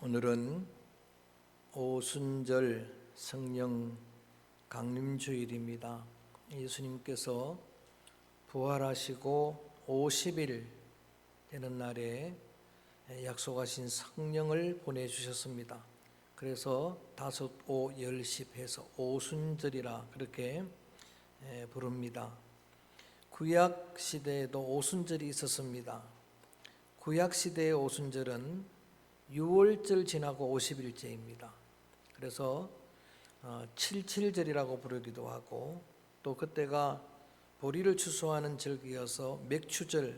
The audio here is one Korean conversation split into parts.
오늘은 오순절 성령 강림주일입니다. 예수님께서 부활하시고 50일 되는 날에 약속하신 성령을 보내주셨습니다. 그래서 다섯, 오, 열십 해서 오순절이라 그렇게 부릅니다. 구약 시대에도 오순절이 있었습니다. 구약 시대의 오순절은 6월절 지나고 50일째입니다. 그래서 77절이라고 부르기도 하고, 또 그때가 보리를 추수하는 절기여서 맥추절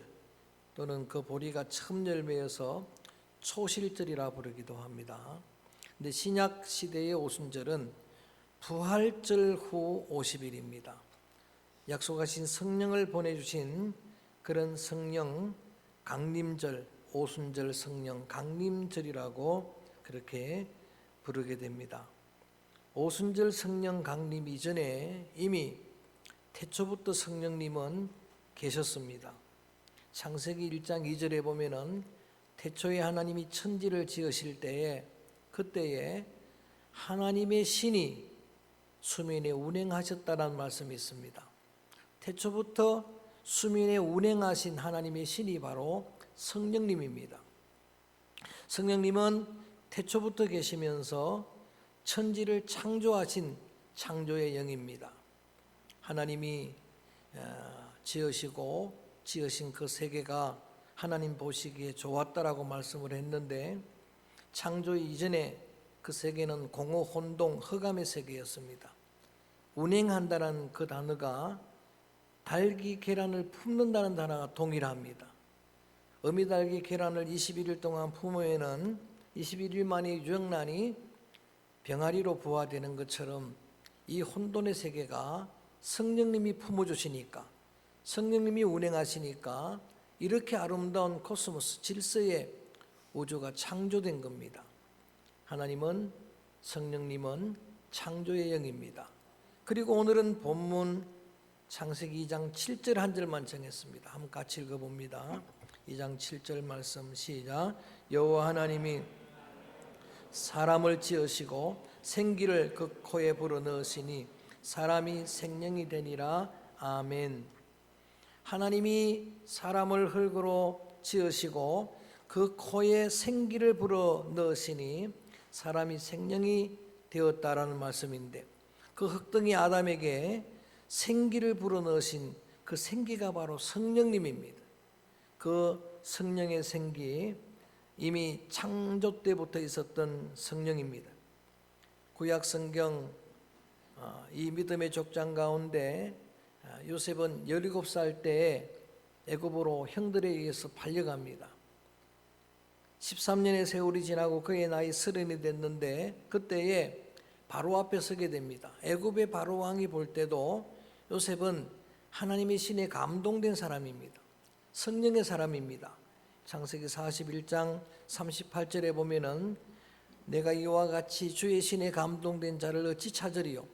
또는 그 보리가 처음 열매여서 초실절이라 부르기도 합니다. 근데 신약 시대의 오순절은 부활절 후 50일입니다. 약속하신 성령을 보내주신 그런 성령 강림절, 오순절 성령 강림절이라고 그렇게 부르게 됩니다. 오순절 성령 강림 이전에 이미 태초부터 성령님은 계셨습니다. 창세기 1장 2절에 보면은 태초에 하나님이 천지를 지으실 때에 그때에 하나님의 신이 수면에 운행하셨다는 말씀이 있습니다. 태초부터 수면에 운행하신 하나님의 신이 바로 성령님입니다. 성령님은 태초부터 계시면서 천지를 창조하신 창조의 영입니다. 하나님이 지으신 그 세계가 하나님 보시기에 좋았다라고 말씀을 했는데, 창조 이전에 그 세계는 공허, 혼동, 흑암의 세계였습니다. 운행한다는 그 단어가 닭이 계란을 품는다는 단어가 동일합니다. 어미닭이 계란을 21일 동안 품으면은 21일 만에 유정란이 병아리로 부화되는 것처럼 이 혼돈의 세계가 성령님이 품어주시니까, 성령님이 운행하시니까 이렇게 아름다운 코스모스 질서의 우주가 창조된 겁니다. 하나님은, 성령님은 창조의 영입니다. 그리고 오늘은 본문 창세기 2장 7절 한 절만 정했습니다. 한번 같이 읽어봅니다. 2장 7절 말씀 시작. 여호와 하나님이 사람을 지으시고 생기를 그 코에 불어넣으시니 사람이 생명이 되니라. 아멘. 하나님이 사람을 흙으로 지으시고 그 코에 생기를 불어넣으시니 사람이 생명이 되었다라는 말씀인데, 그 흙덩이 아담에게 생기를 불어넣으신 그 생기가 바로 성령님입니다. 그 성령의 생기, 이미 창조 때부터 있었던 성령입니다. 구약 성경 이 믿음의 족장 가운데 요셉은 17살 때에 애굽으로 형들에 의해서 팔려갑니다. 13년의 세월이 지나고 그의 나이 30이 됐는데 그때에 바로 앞에 서게 됩니다. 애굽의 바로 왕이 볼 때도 요셉은 하나님의 신에 감동된 사람입니다. 성령의 사람입니다. 창세기 41장 38절에 보면은 내가 이와 같이 주의 신에 감동된 자를 어찌 찾으리요.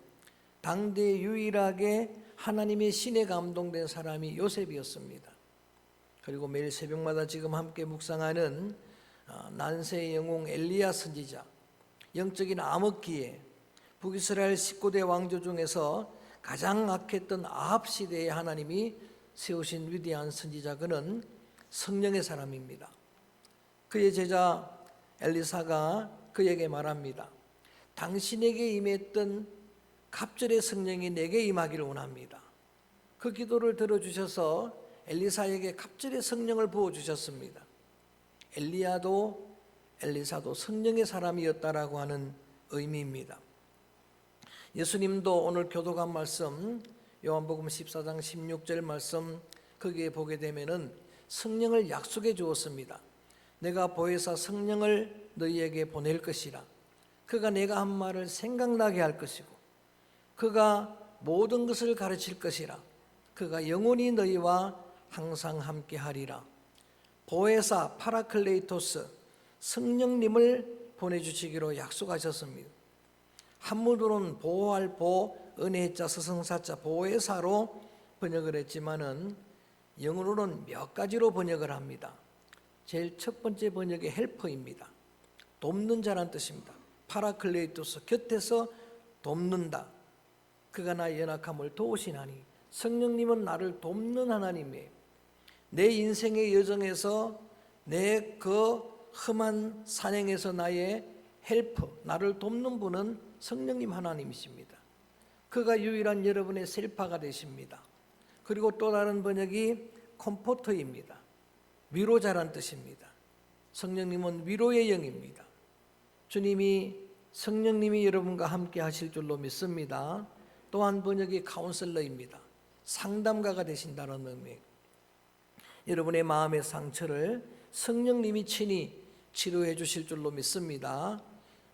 당대 유일하게 하나님의 신에 감동된 사람이 요셉이었습니다. 그리고 매일 새벽마다 지금 함께 묵상하는 난세의 영웅 엘리야 선지자, 영적인 암흑기에 북이스라엘 19대 왕조 중에서 가장 악했던 아합 시대에 하나님이 세우신 위대한 선지자, 그는 성령의 사람입니다. 그의 제자 엘리사가 그에게 말합니다. 당신에게 임했던 갑절의 성령이 내게 임하기를 원합니다. 그 기도를 들어주셔서 엘리사에게 갑절의 성령을 부어주셨습니다. 엘리야도 엘리사도 성령의 사람이었다라고 하는 의미입니다. 예수님도 오늘 교도관 말씀 요한복음 14장 16절 말씀 거기에 보게 되면은 성령을 약속해 주었습니다. 내가 보혜사 성령을 너희에게 보낼 것이라. 그가 내가 한 말을 생각나게 할 것이고 그가 모든 것을 가르칠 것이라. 그가 영원히 너희와 항상 함께 하리라. 보혜사 파라클레이토스 성령님을 보내주시기로 약속하셨습니다. 한문으로는 보호할 보, 은혜자, 서성사자, 보혜사로 번역을 했지만은 영어로는 몇 가지로 번역을 합니다. 제일 첫 번째 번역이 헬퍼입니다. 돕는 자란 뜻입니다. 파라클레이토스, 곁에서 돕는다. 그가 나의 연약함을 도우시나니. 성령님은 나를 돕는 하나님이에요. 내 인생의 여정에서 내 그 험한 산행에서 나의 헬퍼, 나를 돕는 분은 성령님 하나님이십니다. 그가 유일한 여러분의 셀파가 되십니다. 그리고 또 다른 번역이 컴포터입니다. 위로자란 뜻입니다. 성령님은 위로의 영입니다. 주님이 성령님이 여러분과 함께 하실 줄로 믿습니다. 또한 번역이 카운슬러입니다. 상담가가 되신다는 의미. 여러분의 마음의 상처를 성령님이 친히 치료해 주실 줄로 믿습니다.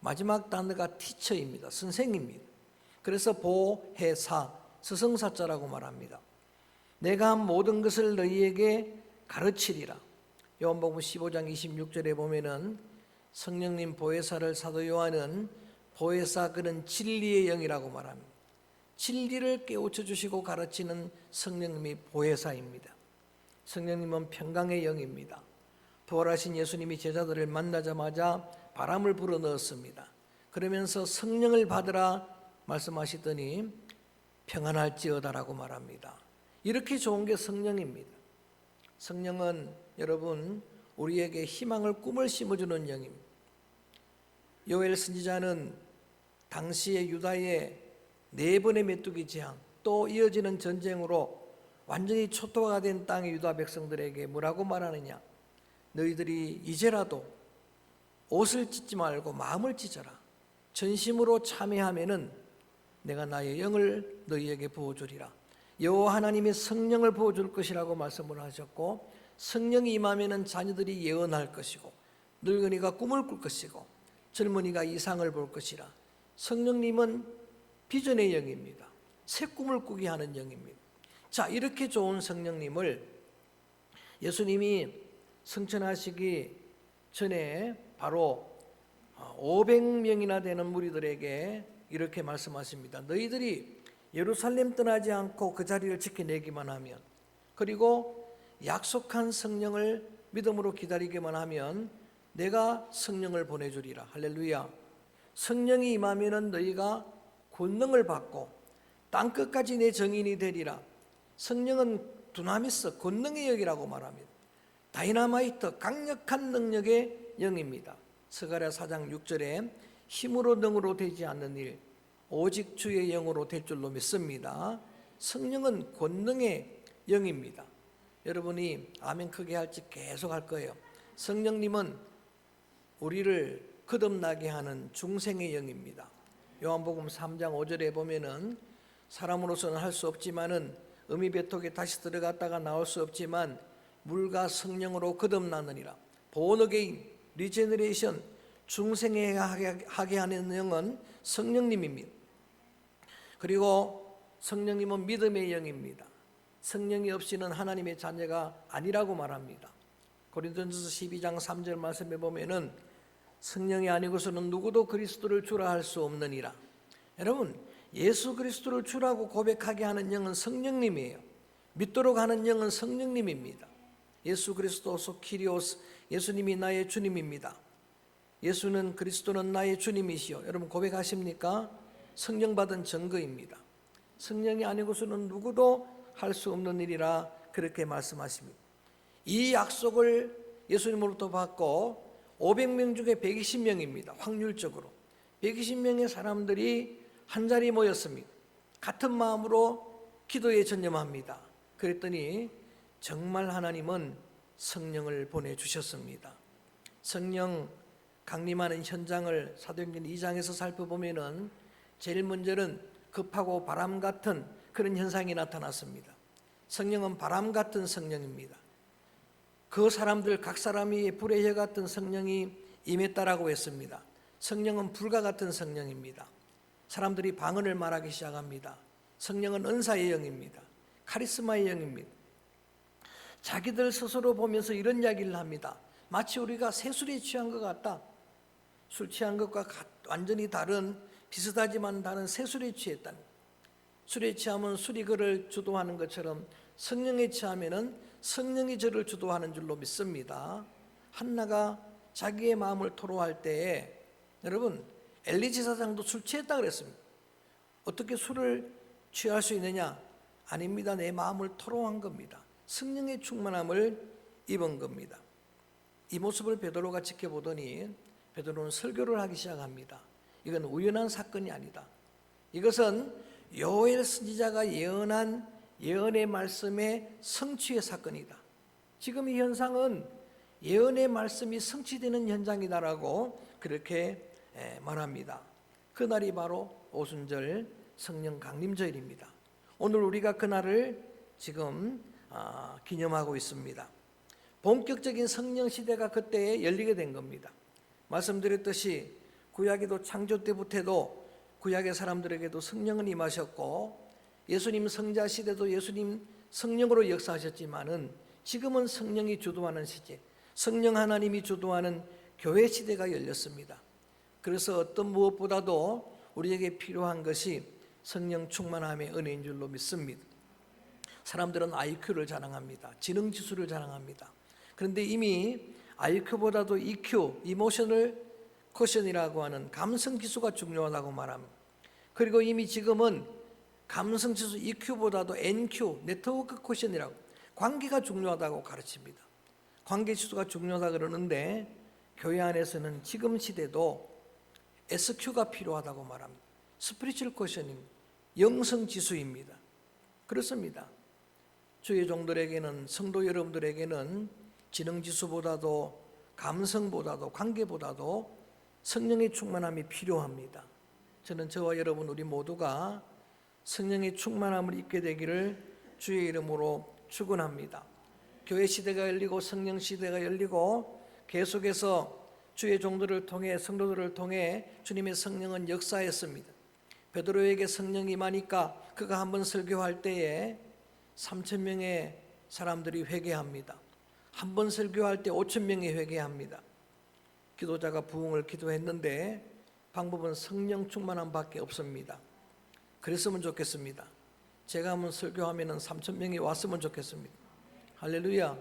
마지막 단어가 티처입니다. 선생입니다. 그래서 보혜사, 스승사자라고 말합니다. 내가 한 모든 것을 너희에게 가르치리라. 요한복음 15장 26절에 보면은 성령님 보혜사를 사도 요한은 보혜사, 그는 진리의 영이라고 말합니다. 진리를 깨우쳐 주시고 가르치는 성령님이 보혜사입니다. 성령님은 평강의 영입니다. 부활하신 예수님이 제자들을 만나자마자 바람을 불어넣었습니다. 그러면서 성령을 받으라 말씀하시더니 평안할지어다라고 말합니다. 이렇게 좋은 게 성령입니다. 성령은 여러분 우리에게 희망을, 꿈을 심어주는 영입니다. 요엘 선지자는 당시의 유다의 4번의 메뚜기 재앙, 또 이어지는 전쟁으로 완전히 초토화가 된 땅의 유다 백성들에게 뭐라고 말하느냐? 너희들이 이제라도 옷을 찢지 말고 마음을 찢어라. 전심으로 참회하면은 내가 나의 영을 너희에게 부어주리라. 여호와 하나님의 성령을 부어줄 것이라고 말씀을 하셨고, 성령이 임하면은 자녀들이 예언할 것이고, 늙은이가 꿈을 꿀 것이고, 젊은이가 이상을 볼 것이라. 성령님은 비전의 영입니다. 새 꿈을 꾸게 하는 영입니다. 자, 이렇게 좋은 성령님을 예수님이 승천하시기 전에 바로 500명이나 되는 무리들에게 이렇게 말씀하십니다. 너희들이 예루살렘 떠나지 않고 그 자리를 지켜내기만 하면, 그리고 약속한 성령을 믿음으로 기다리기만 하면 내가 성령을 보내주리라. 할렐루야. 성령이 임하면 너희가 권능을 받고 땅끝까지 내 정인이 되리라. 성령은 두나미스, 권능의 영이라고 말합니다. 다이나마이트, 강력한 능력의 영입니다. 스가랴 4장 6절에 힘으로 능으로 되지 않는 일, 오직 주의 영으로 될 줄로 믿습니다. 성령은 권능의 영입니다. 여러분이 아멘 크게 할지 계속 할 거예요. 성령님은 우리를 거듭나게 하는 중생의 영입니다. 요한복음 3장 5절에 보면은 사람으로서는 할 수 없지만은 어미배톡에 다시 들어갔다가 나올 수 없지만 물과 성령으로 거듭나느니라. 본어게인, 리제너레이션, 중생하게 하는 영은 성령님입니다. 그리고 성령님은 믿음의 영입니다. 성령이 없이는 하나님의 자녀가 아니라고 말합니다. 고린도전서 12장 3절 말씀에 보면은 성령이 아니고서는 누구도 그리스도를 주라 할 수 없느니라. 여러분, 예수 그리스도를 주라고 고백하게 하는 영은 성령님이에요. 믿도록 하는 영은 성령님입니다. 예수 그리스도소 키리오스, 예수님이 나의 주님입니다. 예수는, 그리스도는 나의 주님이시요. 여러분 고백하십니까? 성령 받은 증거입니다. 성령이 아니고서는 누구도 할 수 없는 일이라 그렇게 말씀하십니다. 이 약속을 예수님으로부터 받고 500명 중에 120명입니다. 확률적으로 120명의 사람들이 한 자리에 모였습니다. 같은 마음으로 기도에 전념합니다. 그랬더니 정말 하나님은 성령을 보내주셨습니다. 성령 강림하는 현장을 사도행전 2장에서 살펴보면은 제일 먼저는 급하고 바람 같은 그런 현상이 나타났습니다. 성령은 바람 같은 성령입니다. 그 사람들 각 사람이 불의 혀 같은 성령이 임했다라고 했습니다. 성령은 불과 같은 성령입니다. 사람들이 방언을 말하기 시작합니다. 성령은 은사의 영입니다. 카리스마의 영입니다. 자기들 스스로 보면서 이런 이야기를 합니다. 마치 우리가 새술에 취한 것 같다. 술 취한 것과 완전히 다른, 비슷하지만 다른 새술에 취했다. 술에 취하면 술이 그를 주도하는 것처럼 성령에 취하면은 성령이 저를 주도하는 줄로 믿습니다. 한나가 자기의 마음을 토로할 때에 여러분 엘리 제사장도 술 취했다 그랬습니다. 어떻게 술을 취할 수 있느냐? 아닙니다. 내 마음을 토로한 겁니다. 성령의 충만함을 입은 겁니다. 이 모습을 베드로가 지켜보더니 베드로는 설교를 하기 시작합니다. 이건 우연한 사건이 아니다. 이것은 요엘 선지자가 예언한 예언의 말씀의 성취의 사건이다. 지금 이 현상은 예언의 말씀이 성취되는 현장이다라고 그렇게 말합니다. 그날이 바로 오순절 성령 강림절입니다. 오늘 우리가 그날을 지금 기념하고 있습니다. 본격적인 성령 시대가 그때에 열리게 된 겁니다. 말씀드렸듯이 구약에도 창조 때부터도 구약의 사람들에게도 성령은 임하셨고 예수님 성자 시대도 예수님 성령으로 역사하셨지만은 지금은 성령이 주도하는 시대, 성령 하나님이 주도하는 교회 시대가 열렸습니다. 그래서 어떤 무엇보다도 우리에게 필요한 것이 성령 충만함의 은혜인 줄로 믿습니다. 사람들은 IQ를 자랑합니다. 지능 지수를 자랑합니다. 그런데 이미 IQ보다도 EQ, 이모셔널 쿼션이라고 하는 감성 지수가 중요하다고 말합니다. 그리고 이미 지금은 감성 지수 EQ보다도 NQ, 네트워크 쿼션이라고 관계가 중요하다고 가르칩니다. 관계 지수가 중요하다 그러는데 교회 안에서는 지금 시대도 SQ가 필요하다고 말합니다. 스피리추얼 쿼션입니다. 영성 지수입니다. 그렇습니다. 주의 종들에게는, 성도 여러분들에게는 지능 지수보다도 감성보다도 관계보다도 성령의 충만함이 필요합니다. 저는 저와 여러분 우리 모두가 성령의 충만함을 입게 되기를 주의 이름으로 축원합니다. 교회 시대가 열리고 성령 시대가 열리고 계속해서 주의 종들을 통해 성도들을 통해 주님의 성령은 역사했습니다. 베드로에게 성령이 임하니까 그가 한번 설교할 때에 3,000명의 사람들이 회개합니다. 한 번 설교할 때 5,000명이 회개합니다. 기도자가 부흥을 기도했는데 방법은 성령 충만함밖에 없습니다. 그랬으면 좋겠습니다. 제가 한번 설교하면 3,000명이 왔으면 좋겠습니다. 할렐루야.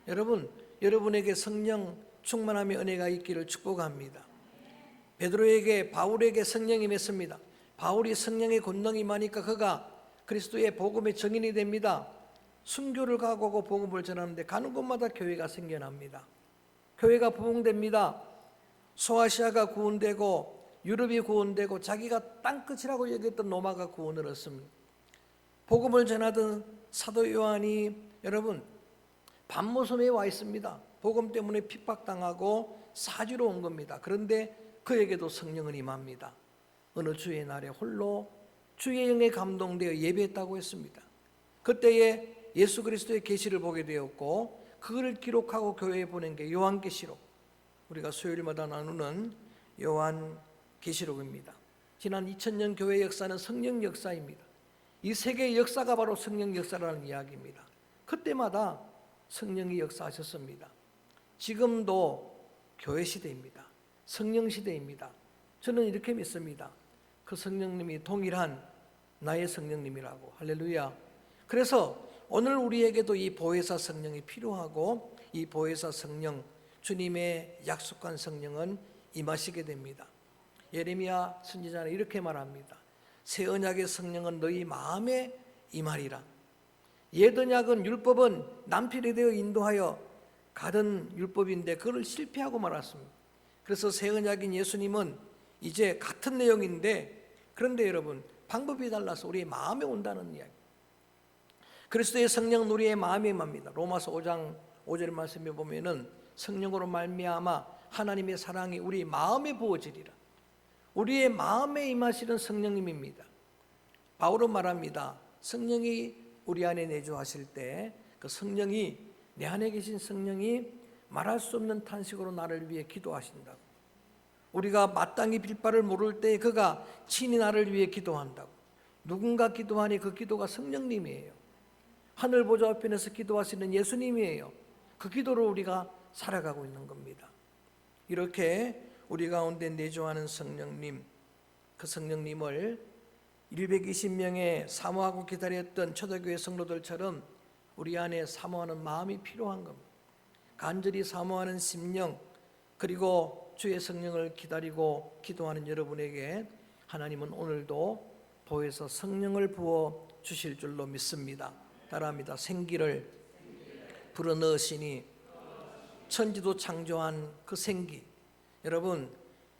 여러분, 여러분에게 성령 충만함의 은혜가 있기를 축복합니다. 베드로에게, 바울에게 성령이 임했습니다. 바울이 성령의 권능이 임하니까 그가 그리스도의 복음의 증인이 됩니다. 순교를 각오하고 복음을 전하는데 가는 곳마다 교회가 생겨납니다. 교회가 부흥됩니다. 소아시아가 구원되고 유럽이 구원되고 자기가 땅끝이라고 얘기했던 로마가 구원을 얻습니다. 복음을 전하던 사도 요한이 여러분 밤모섬에 와 있습니다. 복음 때문에 핍박당하고 사지로 온 겁니다. 그런데 그에게도 성령은 임합니다. 어느 주의 날에 홀로 주의 영에 감동되어 예배했다고 했습니다. 그때에 예수 그리스도의 계시를 보게 되었고 그걸 기록하고 교회에 보낸 게 요한계시록, 우리가 수요일마다 나누는 요한계시록입니다. 지난 2000년 교회 역사는 성령 역사입니다. 이 세계의 역사가 바로 성령 역사라는 이야기입니다. 그때마다 성령이 역사하셨습니다. 지금도 교회 시대입니다. 성령 시대입니다. 저는 이렇게 믿습니다. 그 성령님이 동일한 나의 성령님이라고. 할렐루야. 그래서 오늘 우리에게도 이 보혜사 성령이 필요하고 이 보혜사 성령, 주님의 약속한 성령은 임하시게 됩니다. 예레미야 선지자는 이렇게 말합니다. 새 언약의 성령은 너희 마음에 임하리라. 옛 언약은 율법은 남편이 되어 인도하여 가던 율법인데 그걸 실패하고 말았습니다. 그래서 새 언약인 예수님은 이제 같은 내용인데 그런데 여러분 방법이 달라서 우리의 마음에 온다는 이야기. 그리스도의 성령은 우리의 마음에 임합니다. 로마서 5장 5절 말씀에 보면은 성령으로 말미암아 하나님의 사랑이 우리 마음에 부어지리라. 우리의 마음에 임하시는 성령님입니다. 바울은 말합니다. 성령이 우리 안에 내주하실 때 그 성령이 내 안에 계신 성령이 말할 수 없는 탄식으로 나를 위해 기도하신다고. 우리가 마땅히 빌 바를 모를 때 그가 친히 나를 위해 기도한다고. 누군가 기도하니 그 기도가 성령님이에요. 하늘 보좌 우편에서 기도하시는 예수님이에요. 그 기도로 우리가 살아가고 있는 겁니다. 이렇게 우리 가운데 내주하는 성령님, 그 성령님을 120명의 사모하고 기다렸던 초대교회 성도들처럼 우리 안에 사모하는 마음이 필요한 겁니다. 간절히 사모하는 심령, 그리고 주의 성령을 기다리고 기도하는 여러분에게 하나님은 오늘도 보혜사 성령을 부어 주실 줄로 믿습니다. 따라합니다. 생기를 불어넣으시니 천지도 창조한 그 생기. 여러분,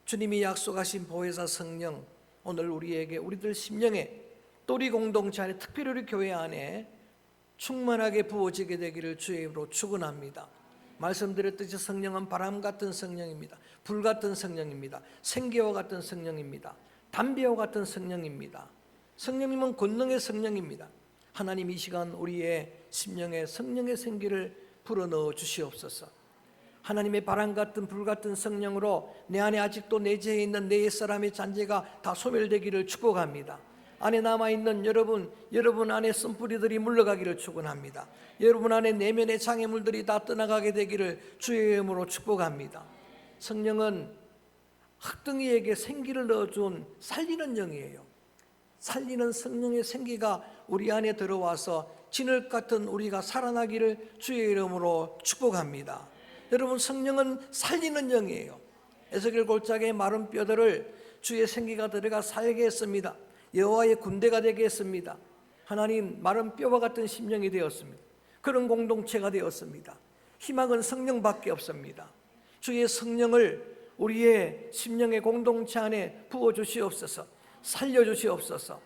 주님이 약속하신 보혜사 성령, 오늘 우리에게, 우리들 심령에, 또 우리 공동체 안에, 특별히 우리 교회 안에 충만하게 부어지게 되기를 주의 이름으로 축원합니다. 말씀드렸듯이 성령은 바람 같은 성령입니다. 불 같은 성령입니다. 생기와 같은 성령입니다. 담배와 같은 성령입니다. 성령님은 권능의 성령입니다. 하나님 이 시간 우리의 심령에 성령의 생기를 불어넣어 주시옵소서. 하나님의 바람 같은 불 같은 성령으로 내 안에 아직도 내재해 있는 내 옛사람의 잔재가 다 소멸되기를 축복합니다. 안에 남아있는 여러분 안에 쓴뿌리들이 물러가기를 축원합니다. 여러분 안에 내면의 장애물들이 다 떠나가게 되기를 주의 이름으로 축복합니다. 성령은 흑등이에게 생기를 넣어준 살리는 영이에요. 살리는 성령의 생기가 우리 안에 들어와서 진흙 같은 우리가 살아나기를 주의 이름으로 축복합니다. 여러분, 성령은 살리는 영이에요. 에스겔 골짜기의 마른 뼈들을 주의 생기가 들어가 살게 했습니다. 여호와의 군대가 되게 했습니다. 하나님, 마른 뼈와 같은 심령이 되었습니다. 그런 공동체가 되었습니다. 희망은 성령밖에 없습니다. 주의 성령을 우리의 심령의 공동체 안에 부어주시옵소서. 살려주시옵소서.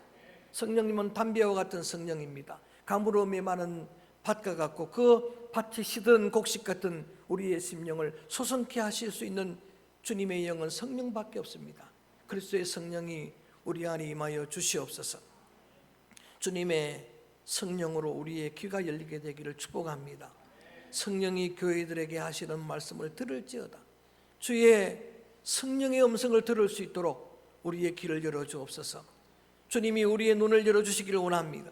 성령님은 담배와 같은 성령입니다. 가물음이 많은 밭과 같고 그 밭이 시든 곡식 같은 우리의 심령을 소성케 하실 수 있는 주님의 영은 성령밖에 없습니다. 그리스도의 성령이 우리 안에 임하여 주시옵소서. 주님의 성령으로 우리의 귀가 열리게 되기를 축복합니다. 성령이 교회들에게 하시는 말씀을 들을지어다. 주의 성령의 음성을 들을 수 있도록 우리의 귀를 열어주옵소서. 주님이 우리의 눈을 열어주시기를 원합니다.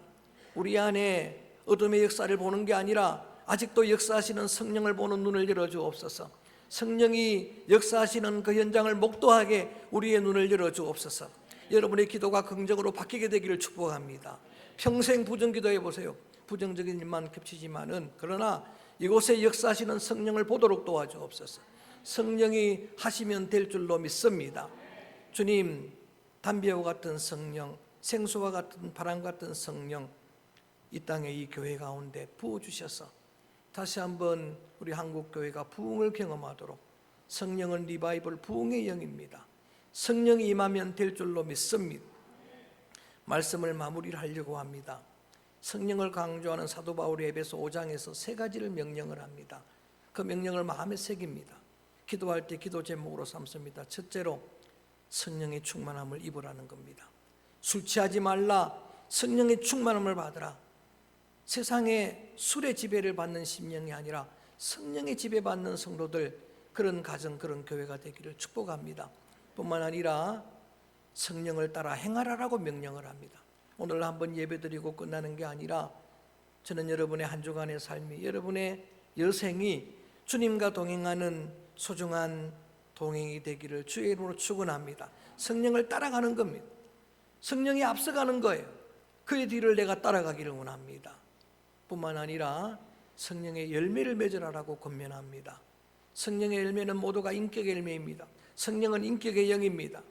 우리 안에 어둠의 역사를 보는 게 아니라 아직도 역사하시는 성령을 보는 눈을 열어주옵소서. 성령이 역사하시는 그 현장을 목도하게 우리의 눈을 열어주옵소서. 여러분의 기도가 긍정으로 바뀌게 되기를 축복합니다. 평생 부정 기도해 보세요. 부정적인 일만 겹치지만은, 그러나 이곳에 역사하시는 성령을 보도록 도와주옵소서. 성령이 하시면 될 줄로 믿습니다. 주님, 담배와 같은 성령, 생수와 같은 바람 같은 성령, 이 땅에 이 교회 가운데 부어주셔서 다시 한번 우리 한국교회가 부흥을 경험하도록, 성령은 리바이벌 부흥의 영입니다. 성령이 임하면 될 줄로 믿습니다. 말씀을 마무리를 하려고 합니다. 성령을 강조하는 사도 바울이 에베소 5장에서 세 가지를 명령을 합니다. 그 명령을 마음에 새깁니다. 기도할 때 기도 제목으로 삼습니다. 첫째로 성령의 충만함을 입으라는 겁니다. 술 취하지 말라, 성령의 충만함을 받으라. 세상의 술의 지배를 받는 심령이 아니라 성령의 지배받는 성도들, 그런 가정, 그런 교회가 되기를 축복합니다. 뿐만 아니라 성령을 따라 행하라라고 명령을 합니다. 오늘 한번 예배드리고 끝나는 게 아니라 저는 여러분의 한 주간의 삶이, 여러분의 여생이 주님과 동행하는 소중한 동행이 되기를 주의 이름으로 축원합니다. 성령을 따라가는 겁니다. 성령이 앞서가는 거예요. 그의 뒤를 내가 따라가기를 원합니다. 뿐만 아니라 성령의 열매를 맺으라라고 권면합니다. 성령의 열매는 모두가 인격의 열매입니다. 성령은 인격의 영입니다.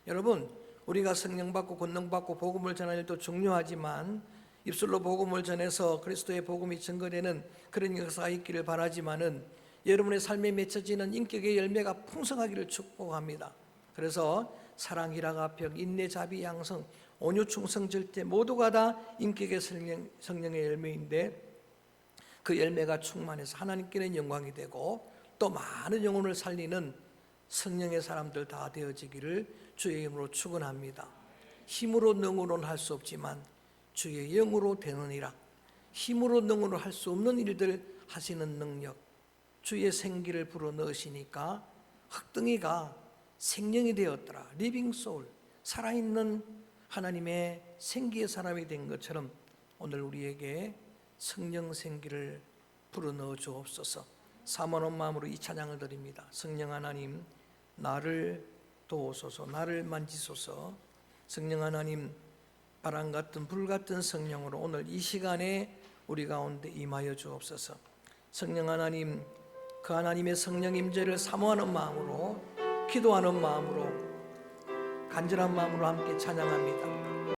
여러분, 우리가 성령 받고 권능 받고 복음을 전하는 일도 중요하지만, 입술로 복음을 전해서 그리스도의 복음이 증거되는 그런 역사가 있기를 바라지만은, 여러분의 삶에 맺혀지는 인격의 열매가 풍성하기를 축복합니다. 그래서 사랑, 희락, 화평, 인내, 자비, 양성, 온유, 충성, 절제 모두가 다 인격의 성령의 열매인데, 그 열매가 충만해서 하나님께는 영광이 되고 또 많은 영혼을 살리는 성령의 사람들 다 되어지기를 주의 이름으로 축원합니다. 힘으로 능으로는 할 수 없지만 주의 영으로 되느니라. 힘으로 능으로 할 수 없는 일들 하시는 능력, 주의 생기를 불어넣으시니까 흑등이가 생명이 되었더라. 리빙 소울, 살아있는 하나님의 생기의 사람이 된 것처럼 오늘 우리에게 성령 생기를 불어넣어 주옵소서. 사모한 마음으로 이 찬양을 드립니다. 성령 하나님, 나를 도우소서, 나를 만지소서. 성령 하나님, 바람 같은 불 같은 성령으로 오늘 이 시간에 우리 가운데 임하여 주옵소서. 성령 하나님, 그 하나님의 성령 임재를 사모하는 마음으로, 기도하는 마음으로, 간절한 마음으로 함께 찬양합니다.